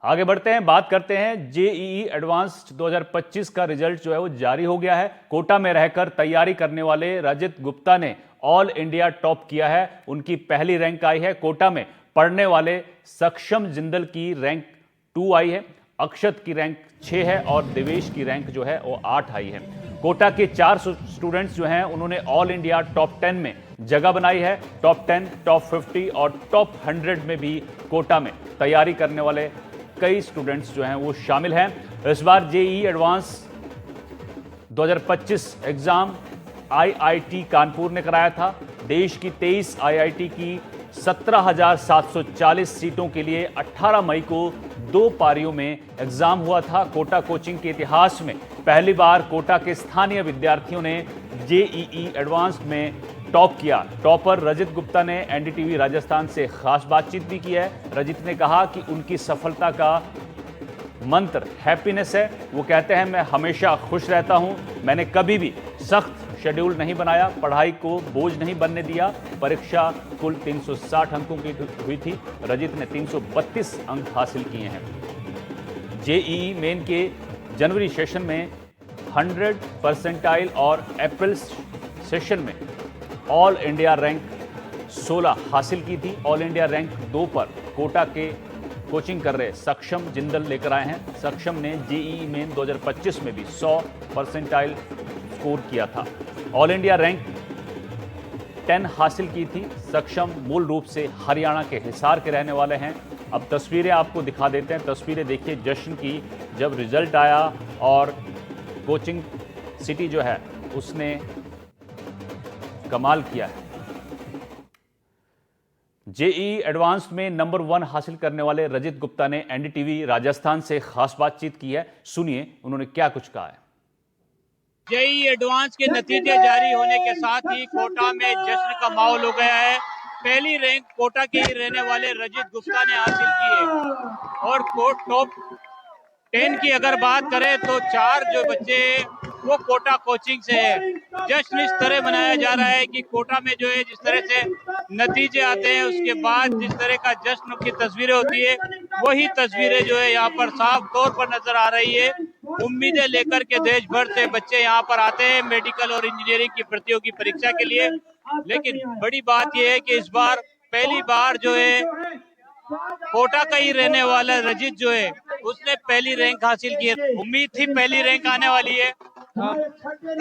आगे बढ़ते हैं, बात करते हैं जेईई एडवांस्ड 2025 का रिजल्ट जो है वो जारी हो गया है। कोटा में रहकर तैयारी करने वाले रजित गुप्ता ने ऑल इंडिया टॉप किया है। उनकी पहली रैंक आई है। कोटा में पढ़ने वाले सक्षम जिंदल की रैंक 2 आई है, अक्षत की रैंक 6 है और देवेश की रैंक जो है वो 8 आई है। कोटा के 4 स्टूडेंट्स जो हैं उन्होंने ऑल इंडिया टॉप 10 में जगह बनाई है। टॉप 10, टॉप 50 और टॉप 100 में भी कोटा में तैयारी करने वाले कई स्टूडेंट्स जो हैं वो शामिल हैं। इस बार JEE advance 2025 exam IIT Kanpur ने कराया था। देश की 23 आईआईटी की 17,740 सीटों के लिए 18 मई को 2 पारियों में एग्जाम हुआ था। कोटा कोचिंग के इतिहास में पहली बार कोटा के स्थानीय विद्यार्थियों ने जेईई एडवांस में टॉप किया। टॉपर रजित गुप्ता ने एनडीटीवी राजस्थान से खास बातचीत भी की है। रजित ने कहा कि उनकी सफलता का मंत्र हैप्पीनेस है। वो कहते हैं, मैं हमेशा खुश रहता हूं। मैंने कभी भी सख्त शेड्यूल नहीं बनाया, पढ़ाई को बोझ नहीं बनने दिया। परीक्षा कुल 360 अंकों की हुई थी। रजित ने 332 अंक हासिल किए हैं। जेईई मेन के जनवरी सेशन में 100 परसेंटाइल और अप्रैल सेशन में ऑल इंडिया रैंक 16 हासिल की थी। ऑल इंडिया रैंक 2 पर कोटा के कोचिंग कर रहे सक्षम जिंदल लेकर आए हैं। सक्षम ने जेईई मेन 2025 में भी 100 परसेंटाइल स्कोर किया था। ऑल इंडिया रैंक 10 हासिल की थी। सक्षम मूल रूप से हरियाणा के हिसार के रहने वाले हैं। अब तस्वीरें आपको दिखा देते हैं। तस्वीरें देखिए जश्न की, जब रिजल्ट आया और कोचिंग सिटी जो है उसने कमाल किया है। जेईई एडवांस्ड में नंबर 1 हासिल करने वाले रजित गुप्ता ने एनडीटीवी राजस्थान से खास बातचीत की है। सुनिए उन्होंने क्या कुछ कहा है। जेईई एडवांस के नतीजे जारी होने के साथ ही कोटा में जश्न का माहौल हो गया है। पहली रैंक कोटा के ही रहने वाले रजित गुप्ता ने हासिल की है और टॉप 10 की अगर बात करें तो 4 जो बच्चे वो कोटा कोचिंग से है। जश्न इस तरह मनाया जा रहा है कि कोटा में जो है जिस तरह से नतीजे आते हैं उसके बाद जिस तरह का जश्न की तस्वीरें होती है वही तस्वीरें जो है यहाँ पर साफ तौर पर नजर आ रही है। उम्मीदें लेकर के देश भर से बच्चे यहाँ पर आते हैं मेडिकल और इंजीनियरिंग की प्रतियोगी परीक्षा के लिए। लेकिन बड़ी बात यह है कि इस बार पहली बार जो है कोटा का ही रहने वाला रजित जो है उसने पहली रैंक हासिल की है। उम्मीद थी पहली रैंक आने वाली है।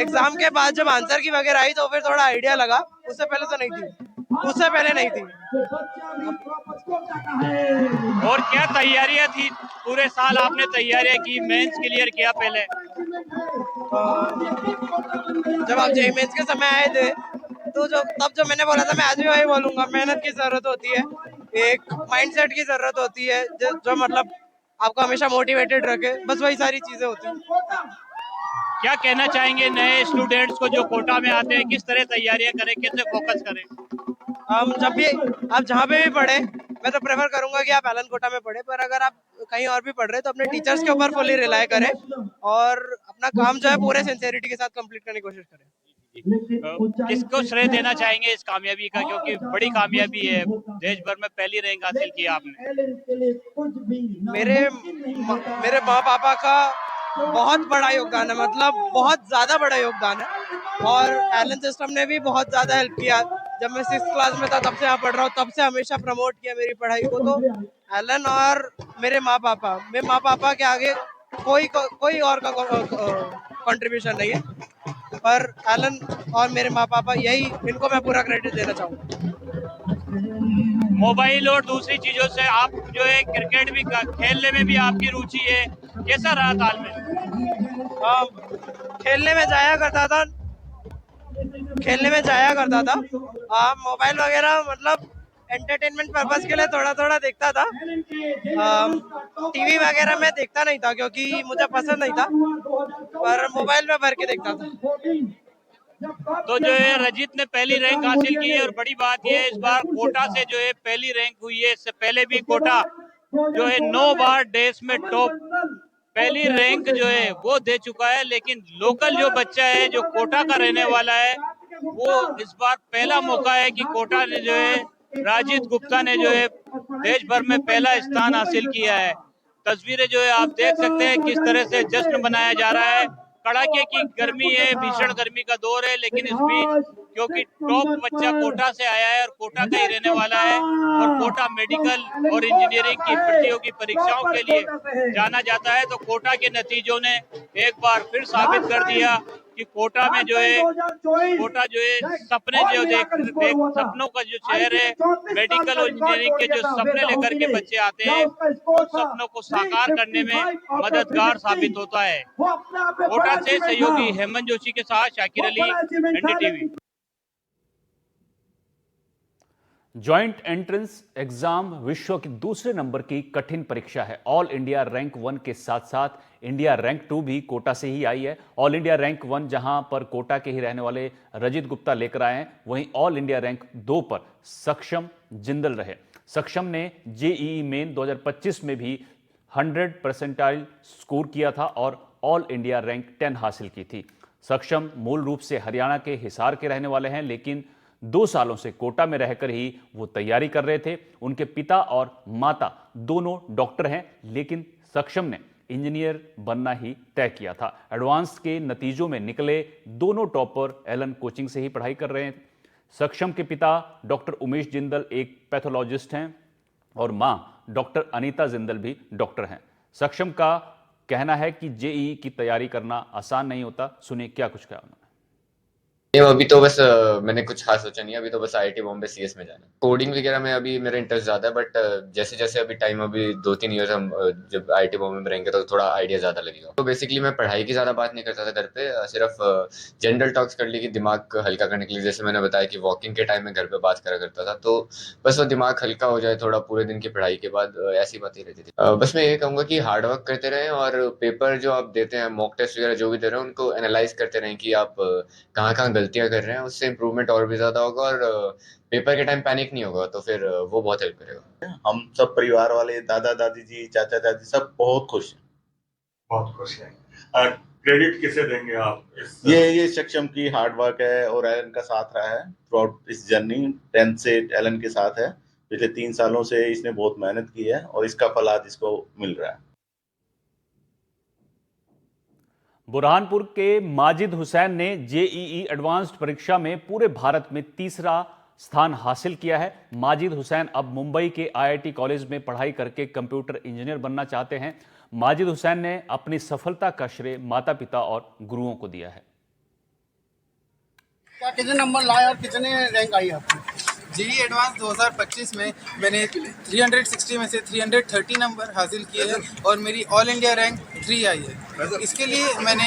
एग्जाम के बाद जब आंसर की वगैरह आई तो फिर थोड़ा आइडिया लगा। उससे पहले तो नहीं थी, उससे पहले नहीं थी। और क्या तैयारियां थी? पूरे साल आपने तैयारियां की, मेंस क्लियर किया पहले। जब आप जेईई मेंस के समय आए थे तो जो मैंने बोला था मैं आज भी वही बोलूंगा, मेहनत की जरूरत होती है, एक माइंडसेट की जरूरत होती है जो मतलब आपको हमेशा मोटिवेटेड रखे, बस वही सारी चीजें होती हैं। क्या कहना चाहेंगे नए स्टूडेंट्स को जो कोटा में आते हैं, किस तरह तैयारियां करें, कैसे फोकस करें? हम जब भी आप जहाँ पे भी पढ़े, मैं तो प्रेफर करूंगा कि आप एलन कोटा में पढ़े, पर अगर आप कहीं और भी पढ़ रहे हैं तो अपने टीचर्स के ऊपर फुली रिलाई करें और अपना काम जो है पूरे सिंसियरिटी के साथ कंप्लीट करने की कोशिश करें। किसको श्रेय देना चाहेंगे इस कामयाबी का, क्योंकि बड़ी कामयाबी है, देश भर में पहली रैंक हासिल की आपने? मेरे माँ पापा का बहुत बड़ा योगदान है, मतलब बहुत ज्यादा बड़ा योगदान है। और एलन सिस्टम ने भी बहुत ज्यादा हेल्प किया। जब मैं 6th क्लास में था तब से यहाँ पढ़ रहा हूँ, तब से हमेशा प्रमोट किया मेरी पढ़ाई को। तो एलन और मेरे माँ पापा के आगे कोई और का कंट्रीब्यूशन नहीं है, पर एलन और मेरे माँ पापा, यही इनको मैं पूरा क्रेडिट देना चाहूँगा। मोबाइल और दूसरी चीजों से आप जो है क्रिकेट भी खेलने में भी आपकी रुचि है, कैसा रहा तालमेल? खेलने में जाया करता था। मोबाइल वगैरह मतलब एंटरटेनमेंट पर्पस के लिए थोड़ा थोड़ा देखता था। टीवी वगैरह में देखता नहीं था क्योंकि मुझे पसंद नहीं था, पर मोबाइल में भर के देखता था। तो जो है रजित ने पहली रैंक हासिल की है और बड़ी बात यह है इस बार कोटा से जो है पहली रैंक हुई है। इससे पहले भी कोटा जो है 9 बार देश में टॉप पहली रैंक जो है वो दे चुका है। लेकिन लोकल जो बच्चा है जो कोटा का रहने वाला है वो इस बार पहला मौका है कि कोटा ने जो है राजित गुप्ता ने जो है देश भर में पहला स्थान हासिल किया है। तस्वीरें जो है आप देख सकते हैं किस तरह से जश्न मनाया जा रहा है। कड़ाके की गर्मी है, भीषण गर्मी का दौर है, लेकिन इस बीच क्योंकि टॉप बच्चा कोटा से आया है और कोटा का ही रहने वाला है और कोटा मेडिकल और इंजीनियरिंग की प्रतियोगी परीक्षाओं के लिए जाना जाता है, तो कोटा के नतीजों ने एक बार फिर साबित कर दिया कि कोटा में जो है सपने जो सपनों का जो शहर है, मेडिकल और इंजीनियरिंग के जो सपने लेकर के बच्चे आते हैं उन सपनों को साकार करने में मददगार साबित होता है। कोटा से सहयोगी हेमंत जोशी के साथ Shakir Ali, NDTV. Joint entrance exam विश्व की दूसरे नंबर की कठिन परीक्षा है। ऑल इंडिया रैंक 1 के साथ साथ इंडिया रैंक 2 भी कोटा से ही आई है। ऑल इंडिया रैंक 1 जहां पर कोटा के ही रहने वाले रजित गुप्ता लेकर आए हैं, वहीं ऑल इंडिया रैंक 2 पर सक्षम जिंदल रहे। सक्षम ने जेईई मेन 2025 में भी 100% स्कोर किया था और ऑल इंडिया रैंक 10 हासिल की थी। सक्षम मूल रूप से हरियाणा के हिसार के रहने वाले हैं, लेकिन 2 सालों से कोटा में रहकर ही वो तैयारी कर रहे थे। उनके पिता और माता दोनों डॉक्टर हैं, लेकिन सक्षम ने इंजीनियर बनना ही तय किया था। एडवांस के नतीजों में निकले दोनों टॉपर एलन कोचिंग से ही पढ़ाई कर रहे हैं। सक्षम के पिता डॉक्टर उमेश जिंदल एक पैथोलॉजिस्ट हैं और मां डॉक्टर अनीता जिंदल भी डॉक्टर हैं। सक्षम का कहना है कि जेईई की तैयारी करना आसान नहीं होता। सुनिए क्या कुछ कहा उन्होंने। अभी तो बस मैंने कुछ खास सोचा नहीं है। अभी तो बस आईआईटी बॉम्बे सीएस में जाना है। कोडिंग वगैरह में अभी मेरा इंटरेस्ट ज्यादा है, बट जैसे जैसे अभी टाइम अभी 2-3 ईयर हम जब आईआईटी बॉम्बे में रहेंगे तो थोड़ा आइडिया ज्यादा लगेगा। तो बेसिकली मैं पढ़ाई की ज्यादा बात नहीं करता था घर पे, सिर्फ जनरल टॉक्स कर ली कि दिमाग हल्का करने के लिए। जैसे मैंने बताया कि वॉकिंग के टाइम में घर पे बात करा करता था, तो बस वो दिमाग हल्का हो जाए थोड़ा पूरे दिन की पढ़ाई के बाद, ऐसी बातें रहती थी। बस मैं ये कहूंगा कि हार्ड वर्क करते रहें और पेपर जो आप देते हैं, मॉक टेस्ट वगैरह जो भी दे रहे हैं, उनको एनालाइज करते रहें कि आप कहाँ कहाँ गलतियां कर रहे हैं। उससे इंप्रूवमेंट और भी ज्यादा होगा और पेपर के टाइम पैनिक नहीं होगा, तो फिर वो बहुत हेल्प करेगा। हम सब परिवार वाले, दादा दादी जी, चाचा चाची, सब बहुत खुश हैं। बहुत खुश हैं। क्रेडिट किसे देंगे आप इस? ये सक्षम की हार्ड वर्क है और एलन का साथ रहा है थ्रू आउट इस जर्नी। 10th से एलन के साथ है। पिछले 3 सालों से इसने बहुत मेहनत की है और इसका फल आज इसको मिल रहा है। बुरहानपुर के माजिद हुसैन ने जेईई एडवांस्ड परीक्षा में पूरे भारत में तीसरा स्थान हासिल किया है। माजिद हुसैन अब मुंबई के आईआईटी कॉलेज में पढ़ाई करके कंप्यूटर इंजीनियर बनना चाहते हैं। माजिद हुसैन ने अपनी सफलता का श्रेय माता पिता और गुरुओं को दिया है। क्या कितने नंबर लाए और कितने रैंक आई आपकी? जेईई एडवांस 2025 में मैंने 360 में से 330 नंबर हासिल किए हैं और मेरी ऑल इंडिया रैंक 3 आई है। इसके लिए मैंने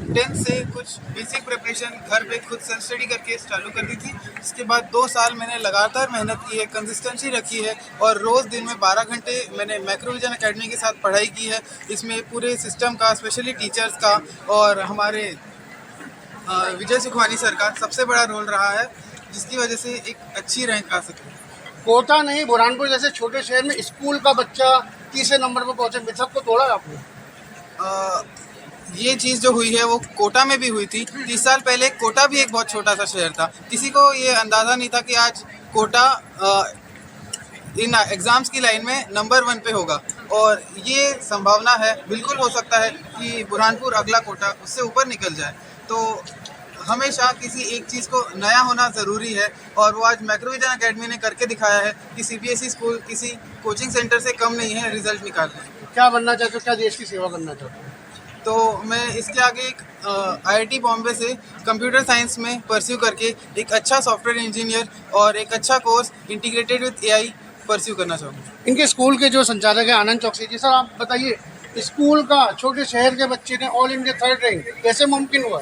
10th से कुछ बेसिक प्रिपरेशन घर पे खुद सेल्फ स्टडी करके चालू कर दी थी। इसके बाद 2 साल मैंने लगातार मेहनत की है, कंसिस्टेंसी रखी है और रोज़ दिन में 12 घंटे मैंने मैक्रोविजन एकेडमी के साथ पढ़ाई की है। इसमें पूरे सिस्टम का, स्पेशली टीचर्स का और हमारे विजय सुखवानी सर का सबसे बड़ा रोल रहा है, जिसकी वजह से एक अच्छी रैंक आ सके। कोटा नहीं, बुरहानपुर जैसे छोटे शहर में स्कूल का बच्चा तीसरे नंबर पर पहुंचे, सबको तोड़ा आपने? ये चीज़ जो हुई है वो कोटा में भी हुई थी। 30 साल पहले कोटा भी एक बहुत छोटा सा शहर था। किसी को ये अंदाज़ा नहीं था कि आज कोटा इन एग्ज़ाम्स की लाइन में नंबर 1 पे होगा और ये संभावना है, बिल्कुल हो सकता है कि बुरहानपुर अगला कोटा उससे ऊपर निकल जाए। तो हमेशा किसी एक चीज़ को नया होना ज़रूरी है और वो आज मैक्रोविजन एकेडमी ने करके दिखाया है कि सीबीएसई स्कूल किसी कोचिंग सेंटर से कम नहीं है रिजल्ट निकालने। क्या बनना चाहते हो? क्या देश की सेवा करना चाहते हो? तो मैं इसके आगे एक आईआईटी बॉम्बे से कंप्यूटर साइंस में परस्यू करके एक अच्छा सॉफ्टवेयर इंजीनियर और एक अच्छा course integrated with AI pursue करना चाहूँगा। इनके स्कूल के जो संचालक हैं आनंद चौकसी जी, सर आप बताइए, स्कूल का छोटे शहर के बच्चे ने ऑल इंडिया 3rd रैंक कैसे मुमकिन हुआ?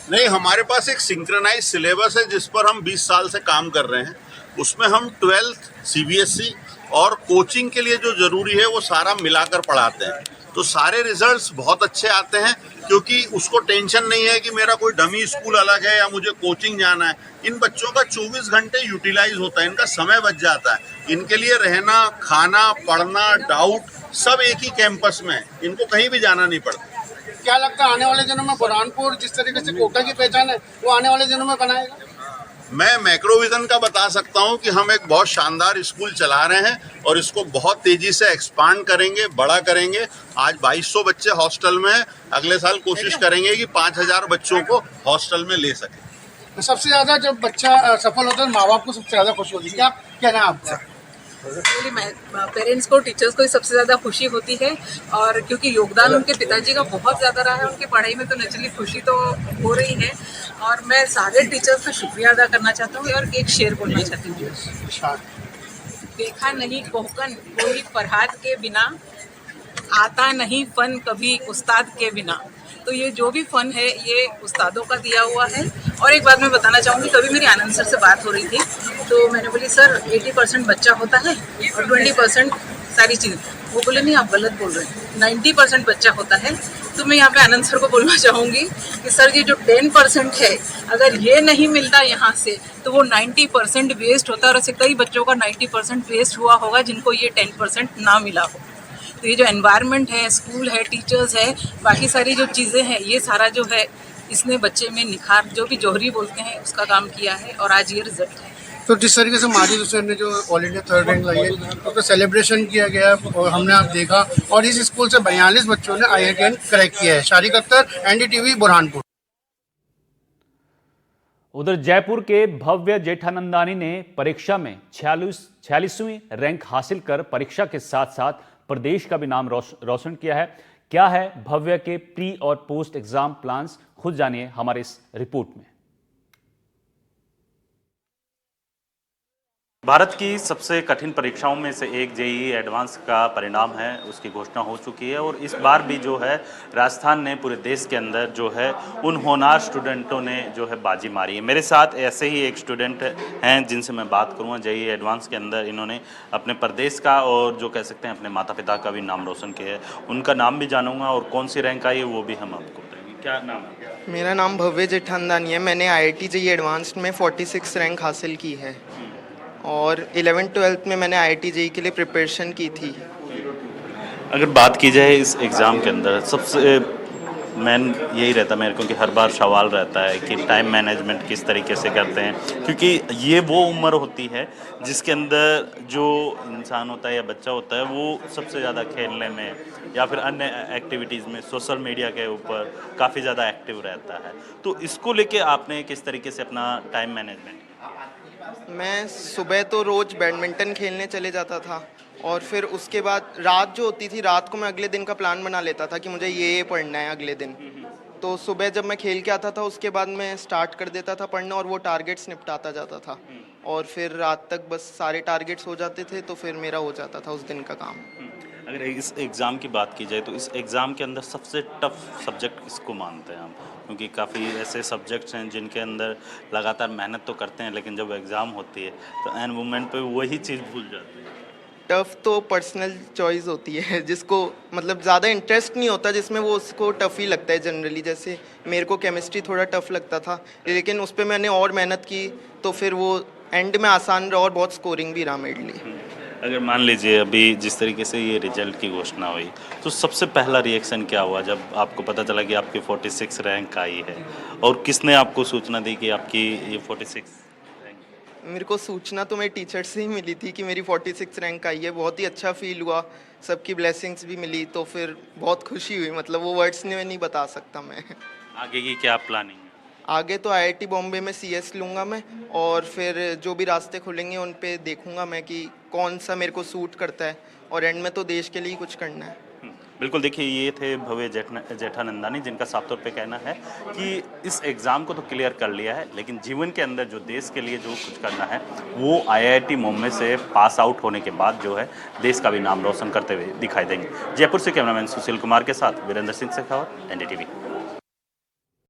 नहीं, हमारे पास एक सिंक्रोनाइज सिलेबस है जिस पर हम 20 साल से काम कर रहे हैं। उसमें हम 12th सीबीएसई और कोचिंग के लिए जो जरूरी है वो सारा मिलाकर पढ़ाते हैं, तो सारे रिजल्ट्स बहुत अच्छे आते हैं क्योंकि उसको टेंशन नहीं है कि मेरा कोई डमी स्कूल अलग है या मुझे कोचिंग जाना है। इन बच्चों का 24 घंटे यूटिलाइज होता है, इनका समय बच जाता है। इनके लिए रहना, खाना, पढ़ना, डाउट सब एक ही कैंपस में है, इनको कहीं भी जाना नहीं पड़ता। क्या लगता है आने वाले दिनों में बुरहानपुर जिस तरीके से कोटा की पहचान है वो आने वाले दिनों में बनाएगा? मैं मैक्रोविजन का बता सकता हूं कि हम एक बहुत शानदार स्कूल चला रहे हैं और इसको बहुत तेजी से एक्सपांड करेंगे, बड़ा करेंगे। आज 2200 बच्चे हॉस्टल में हैं, अगले साल कोशिश करेंगे कि 5000 बच्चों को हॉस्टल में ले सकें। तो सबसे ज़्यादा जब बच्चा सफल होता है माँ बाप को सबसे ज़्यादा खुशी होती है, क्या कहना है आपका? पेरेंट्स को, टीचर्स को सबसे ज़्यादा खुशी होती है, और क्योंकि योगदान उनके पिताजी का बहुत ज़्यादा रहा है उनकी पढ़ाई में, तो नेचुरली खुशी तो हो रही है। और मैं सारे टीचर्स का शुक्रिया अदा करना चाहता हूँ और एक शेर बोलना चाहती हूँ। देखा नहीं कोहकन कोई फरहाद के बिना, आता नहीं फन कभी उस्ताद के बिना। तो ये जो भी फ़न है ये उस्तादों का दिया हुआ है। और एक बात मैं बताना चाहूँगी, कभी मेरी आनंद सर से बात हो रही थी तो मैंने बोली सर 80% बच्चा होता है और 20% सारी चीज़। वो बोले नहीं आप गलत बोल रहे हैं, 90% बच्चा होता है। तो मैं यहाँ पे आनंद सर को बोलना चाहूँगी कि सर ये जो 10% है, अगर ये नहीं मिलता यहाँ से तो वो 90% वेस्ट होता है, और ऐसे कई बच्चों का 90% वेस्ट हुआ होगा जिनको ये 10% ना मिला हो। तो ये जो एनवायरनमेंट है, स्कूल है, टीचर्स है, बाकी सारी जो चीज़ें हैं, ये सारा जो है इसने बच्चे में निखार, जो भी जौहरी बोलते हैं, उसका काम किया है और आज ये रिजल्ट है। तो जिस तरीके से माजिद हुसैन ने जो ऑल इंडिया 3rd रैंक लाई है उसका सेलिब्रेशन किया गया और हमने आप देखा, और इस स्कूल से 42 बच्चों ने IITN क्रैक किया है। शारिक अख्तर, NDTV, बुरहानपुर। उधर जयपुर के भव्य जेठानंदानी ने परीक्षा में 46वीं रैंक हासिल कर परीक्षा के साथ साथ प्रदेश का भी नाम रोशन किया है। क्या है भव्य के प्री और पोस्ट एग्जाम प्लान्स, खुद जानिए हमारे इस रिपोर्ट में। भारत की सबसे कठिन परीक्षाओं में से एक जेईई एडवांस का परिणाम है, उसकी घोषणा हो चुकी है। और इस बार भी जो है राजस्थान ने पूरे देश के अंदर जो है उन होनहार स्टूडेंटों ने जो है बाजी मारी है। मेरे साथ ऐसे ही एक स्टूडेंट हैं जिनसे मैं बात करूँगा। जेईई एडवांस के अंदर इन्होंने अपने प्रदेश का और जो कह सकते हैं अपने माता पिता का भी नाम रोशन किया है। उनका नाम भी जानूंगा और कौन सी रैंक आई है वो भी हम आपको बताएंगे। क्या नाम है? मेरा नाम भव्य जेठानंदानी है। मैंने IIT जेईई एडवांस्ड में 46 रैंक हासिल की है और 11th-12th में मैंने IIT जेईई के लिए प्रिपरेशन की थी। अगर बात की जाए इस एग्ज़ाम के अंदर सबसे मेन यही रहता है मेरे को कि हर बार सवाल रहता है कि टाइम मैनेजमेंट किस तरीके से करते हैं, क्योंकि ये वो उम्र होती है जिसके अंदर जो इंसान होता है या बच्चा होता है वो सबसे ज़्यादा खेलने में या फिर अन्य एक्टिविटीज़ में, सोशल मीडिया के ऊपर काफ़ी ज़्यादा एक्टिव रहता है। तो इसको लेके आपने किस तरीके से अपना टाइम मैनेजमेंट? मैं सुबह तो रोज़ बैडमिंटन खेलने चले जाता था और फिर उसके बाद रात जो होती थी, रात को मैं अगले दिन का प्लान बना लेता था कि मुझे ये पढ़ना है अगले दिन। तो सुबह जब मैं खेल के आता था उसके बाद मैं स्टार्ट कर देता था पढ़ना और वो टारगेट्स निपटाता जाता था और फिर रात तक बस सारे टारगेट्स हो जाते थे तो फिर मेरा हो जाता था उस दिन का काम। अगर इस एग्ज़ाम की बात की जाए तो इस एग्ज़ाम के अंदर सबसे टफ सब्जेक्ट किसको मानते हैं आप? क्योंकि काफ़ी ऐसे सब्जेक्ट्स हैं जिनके अंदर लगातार मेहनत तो करते हैं लेकिन जब एग्ज़ाम होती है तो एन मोमेंट पे वही चीज़ भूल जाते हैं। टफ़ तो पर्सनल चॉइस होती है, जिसको मतलब ज़्यादा इंटरेस्ट नहीं होता जिसमें वो उसको टफ़ ही लगता है जनरली। जैसे मेरे को केमिस्ट्री थोड़ा टफ़ लगता था लेकिन उस पर मैंने और मेहनत की तो फिर वो एंड में आसान रहा और बहुत स्कोरिंग भी रहा मेरे लिए। अगर मान लीजिए अभी जिस तरीके से ये रिजल्ट की घोषणा हुई तो सबसे पहला रिएक्शन क्या हुआ जब आपको पता चला कि आपकी 46 रैंक आई है, और किसने आपको सूचना दी कि आपकी ये 46 रैंक? मेरे को सूचना तो मेरे टीचर से ही मिली थी कि मेरी 46 रैंक आई है। बहुत ही अच्छा फील हुआ, सबकी ब्लेसिंग्स भी मिली तो फिर बहुत खुशी हुई। मतलब वो वर्ड्स में नहीं बता सकता मैं। आगे की क्या प्लानिंग है? आगे तो IIT बॉम्बे में CS लूँगा मैं और फिर जो भी रास्ते खुलेंगे उन पे देखूँगा मैं कि कौन सा मेरे को सूट करता है और एंड में तो देश के लिए कुछ करना है। बिल्कुल, देखिए ये थे भव्य जेठानंदानी जिनका साफ तौर पे कहना है कि इस एग्ज़ाम को तो क्लियर कर लिया है लेकिन जीवन के अंदर जो देश के लिए जो कुछ करना है वो IIT बॉम्बे से पास आउट होने के बाद जो है देश का भी नाम रोशन करते हुए दिखाई देंगे। जयपुर से कैमरामैन सुशील कुमार के साथ वीरेंद्र सिंह शेखावत, NDTV।